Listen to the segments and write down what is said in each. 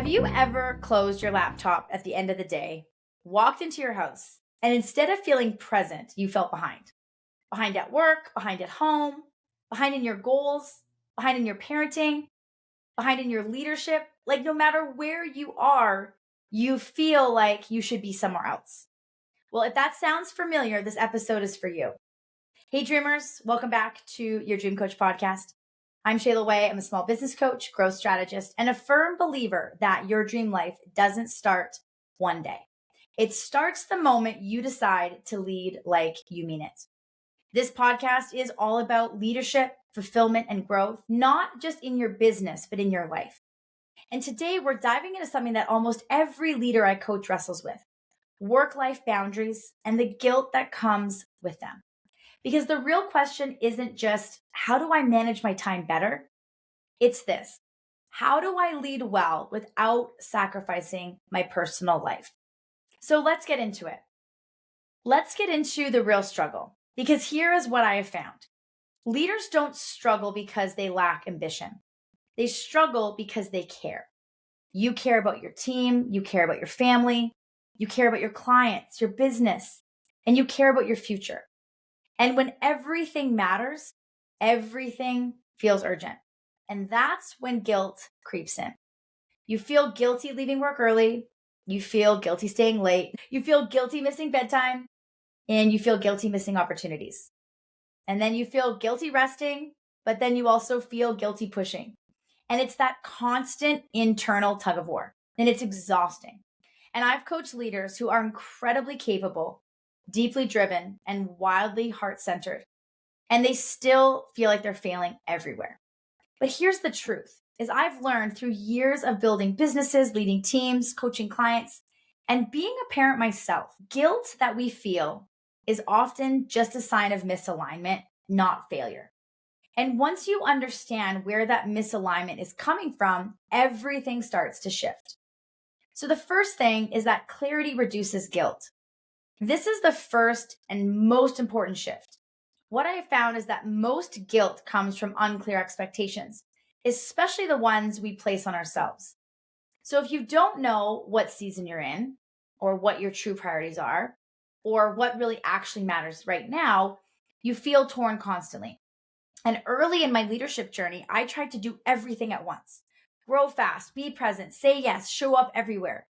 Have you ever closed your laptop at the end of the day, walked into your house, and instead of feeling present, you felt behind? Behind at work, behind at home, behind in your goals, behind in your parenting, behind in your leadership? Like, no matter where you are, you feel like you should be somewhere else. Well, if that sounds familiar, this episode is for you. Hey, dreamers, welcome back to your Dream Coach podcast. I'm Shayla Wey. I'm a small business coach, growth strategist, and a firm believer that your dream life doesn't start one day. It starts the moment you decide to lead like you mean it. This podcast is all about leadership, fulfillment, and growth, not just in your business, but in your life. And today we're diving into something that almost every leader I coach wrestles with: work-life boundaries and the guilt that comes with them. Because the real question isn't just, how do I manage my time better? It's this: how do I lead well without sacrificing my personal life? So let's get into it. Let's get into the real struggle, because here is what I have found. Leaders don't struggle because they lack ambition. They struggle because they care. You care about your team, you care about your family, you care about your clients, your business, and you care about your future. And when everything matters, everything feels urgent. And that's when guilt creeps in. You feel guilty leaving work early. You feel guilty staying late. You feel guilty missing bedtime. And you feel guilty missing opportunities. And then you feel guilty resting, but then you also feel guilty pushing. And it's that constant internal tug of war. And it's exhausting. And I've coached leaders who are incredibly capable, deeply driven, and wildly heart-centered. And they still feel like they're failing everywhere. But here's the truth, is I've learned through years of building businesses, leading teams, coaching clients, and being a parent myself, guilt that we feel is often just a sign of misalignment, not failure. And once you understand where that misalignment is coming from, everything starts to shift. So the first thing is that clarity reduces guilt. This is the first and most important shift. What I have found is that most guilt comes from unclear expectations, especially the ones we place on ourselves. So if you don't know what season you're in, or what your true priorities are, or what really actually matters right now, you feel torn constantly. And early in my leadership journey, I tried to do everything at once. Grow fast, be present, say yes, show up everywhere.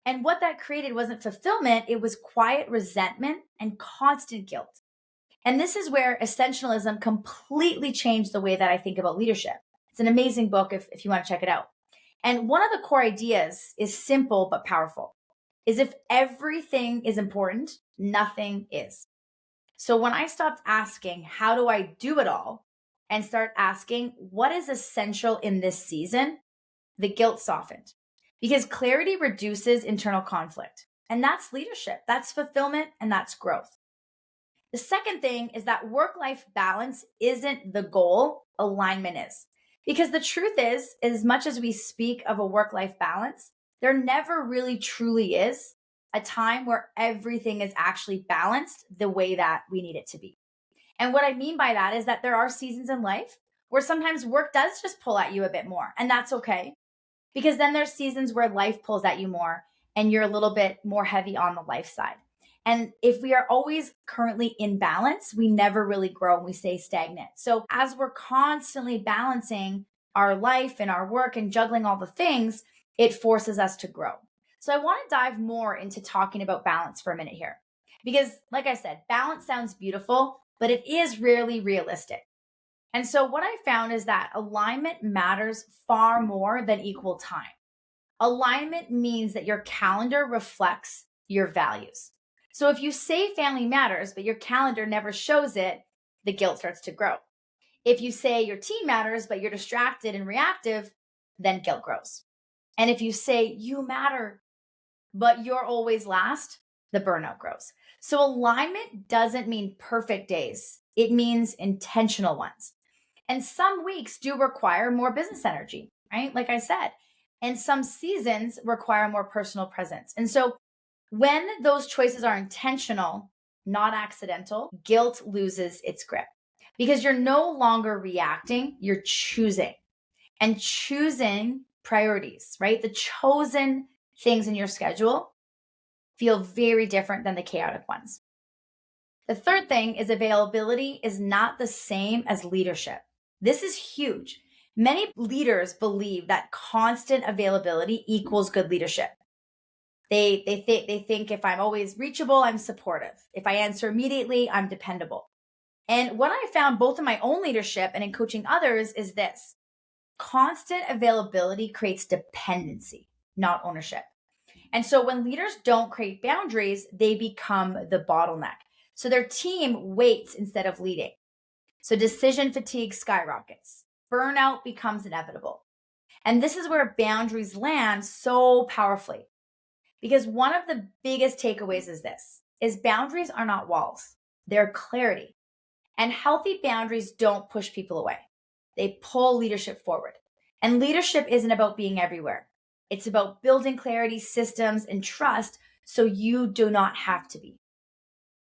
And what that created wasn't fulfillment, it was quiet resentment and constant guilt. And this is where Essentialism completely changed the way that I think about leadership. It's an amazing book if you want to check it out. And one of the core ideas is simple but powerful, is if everything is important, nothing is. So when I stopped asking, how do I do it all? And start asking, what is essential in this season? The guilt softened. Because clarity reduces internal conflict. And that's leadership, that's fulfillment, and that's growth. The second thing is that work-life balance isn't the goal, alignment is. Because the truth is, as much as we speak of a work-life balance, there never really truly is a time where everything is actually balanced the way that we need it to be. And what I mean by that is that there are seasons in life where sometimes work does just pull at you a bit more, and that's okay. Because then there's seasons where life pulls at you more and you're a little bit more heavy on the life side. And if we are always currently in balance, we never really grow and we stay stagnant. So as we're constantly balancing our life and our work and juggling all the things, it forces us to grow. So I want to dive more into talking about balance for a minute here. Because like I said, balance sounds beautiful, but it is rarely realistic. And so what I found is that alignment matters far more than equal time. Alignment means that your calendar reflects your values. So if you say family matters, but your calendar never shows it, the guilt starts to grow. If you say your team matters, but you're distracted and reactive, then guilt grows. And if you say you matter, but you're always last, the burnout grows. So alignment doesn't mean perfect days. It means intentional ones. And some weeks do require more business energy, right? Like I said, and some seasons require more personal presence. And so when those choices are intentional, not accidental, guilt loses its grip because you're no longer reacting, you're choosing. And choosing priorities, right? The chosen things in your schedule feel very different than the chaotic ones. The third thing is availability is not the same as leadership. This is huge. Many leaders believe that constant availability equals good leadership. They think if I'm always reachable, I'm supportive. If I answer immediately, I'm dependable. And what I found both in my own leadership and in coaching others is this: constant availability creates dependency, not ownership. And so when leaders don't create boundaries, they become the bottleneck. So their team waits instead of leading. So decision fatigue skyrockets. Burnout becomes inevitable. And this is where boundaries land so powerfully. Because one of the biggest takeaways is this: is boundaries are not walls. They're clarity. And healthy boundaries don't push people away. They pull leadership forward. And leadership isn't about being everywhere. It's about building clarity, systems, and trust so you do not have to be.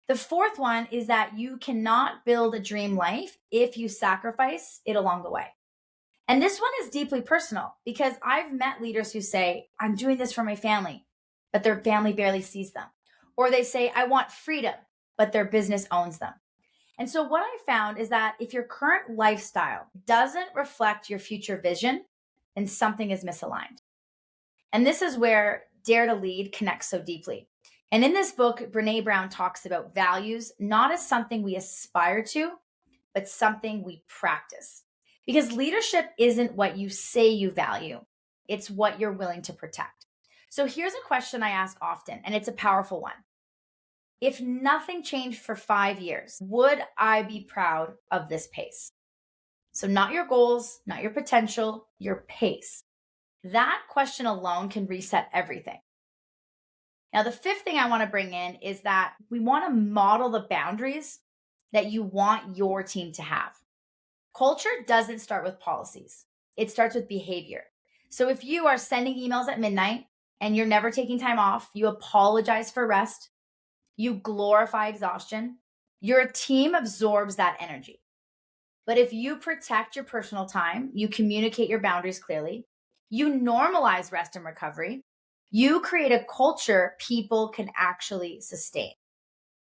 The fourth one is that you cannot build a dream life if you sacrifice it along the way. And this one is deeply personal because I've met leaders who say, I'm doing this for my family, but their family barely sees them. Or they say, I want freedom, but their business owns them. And so what I found is that if your current lifestyle doesn't reflect your future vision, then something is misaligned. And this is where Dare to Lead connects so deeply. And in this book, Brené Brown talks about values not as something we aspire to, but something we practice. Because leadership isn't what you say you value, it's what you're willing to protect. So here's a question I ask often, and it's a powerful one. If nothing changed for 5 years, would I be proud of this pace? So not your goals, not your potential, your pace. That question alone can reset everything. Now, the fifth thing I want to bring in is that we want to model the boundaries that you want your team to have. Culture doesn't start with policies. It starts with behavior. So if you are sending emails at midnight and you're never taking time off, you apologize for rest, you glorify exhaustion, your team absorbs that energy. But if you protect your personal time, you communicate your boundaries clearly, you normalize rest and recovery, you create a culture people can actually sustain.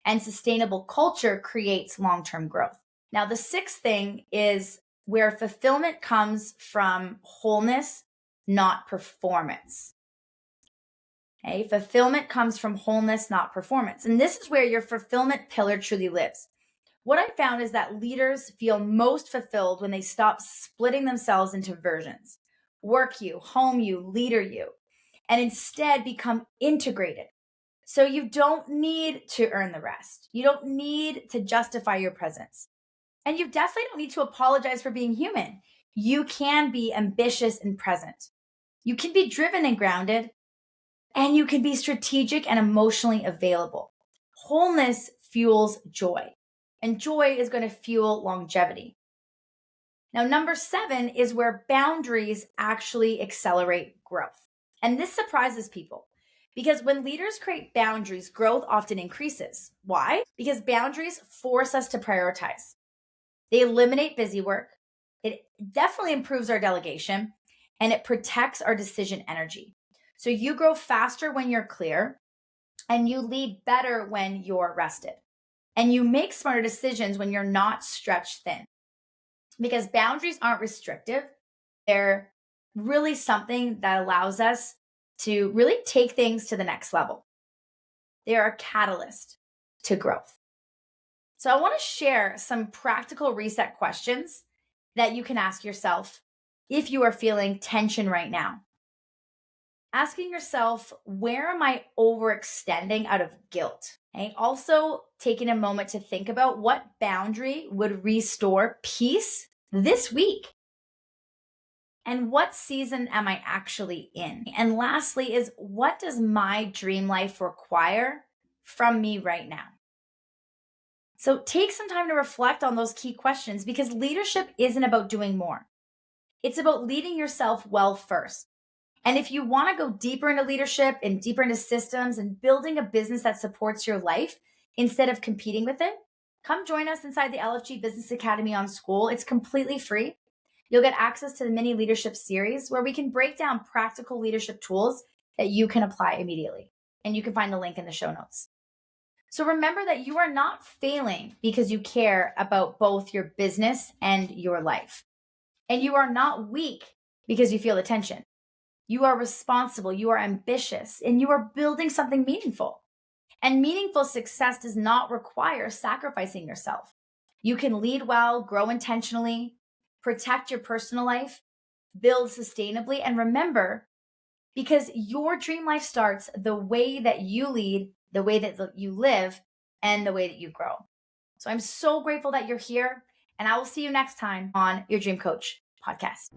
And sustainable culture creates long-term growth. Now, the sixth thing is where fulfillment comes from wholeness, not performance. Okay? Fulfillment comes from wholeness, not performance. And this is where your fulfillment pillar truly lives. What I found is that leaders feel most fulfilled when they stop splitting themselves into versions: work you, home you, leader you, and instead become integrated. So you don't need to earn the rest. You don't need to justify your presence. And you definitely don't need to apologize for being human. You can be ambitious and present. You can be driven and grounded, and you can be strategic and emotionally available. Wholeness fuels joy, and joy is going to fuel longevity. Now, number 7 is where boundaries actually accelerate growth. And this surprises people because when leaders create boundaries, growth often increases. Why? Because boundaries force us to prioritize. They eliminate busy work. It definitely improves our delegation, and it protects our decision energy. So you grow faster when you're clear, and you lead better when you're rested. And you make smarter decisions when you're not stretched thin. Because boundaries aren't restrictive. They're really something that allows us to really take things to the next level. They are a catalyst to growth. So I want to share some practical reset questions that you can ask yourself if you are feeling tension right now. Asking yourself, where am I overextending out of guilt? Okay? Also taking a moment to think about what boundary would restore peace this week. And what season am I actually in? And lastly is, what does my dream life require from me right now? So take some time to reflect on those key questions, because leadership isn't about doing more. It's about leading yourself well first. And if you want to go deeper into leadership and deeper into systems and building a business that supports your life instead of competing with it, come join us inside the LFG Business Academy on Skool. It's completely free. You'll get access to the mini leadership series where we can break down practical leadership tools that you can apply immediately. And you can find the link in the show notes. So remember that you are not failing because you care about both your business and your life. And you are not weak because you feel the tension. You are responsible, you are ambitious, and you are building something meaningful. And meaningful success does not require sacrificing yourself. You can lead well, grow intentionally, protect your personal life, build sustainably, and remember, because your dream life starts the way that you lead, the way that you live, and the way that you grow. So I'm so grateful that you're here, and I will see you next time on your Dream Coach podcast.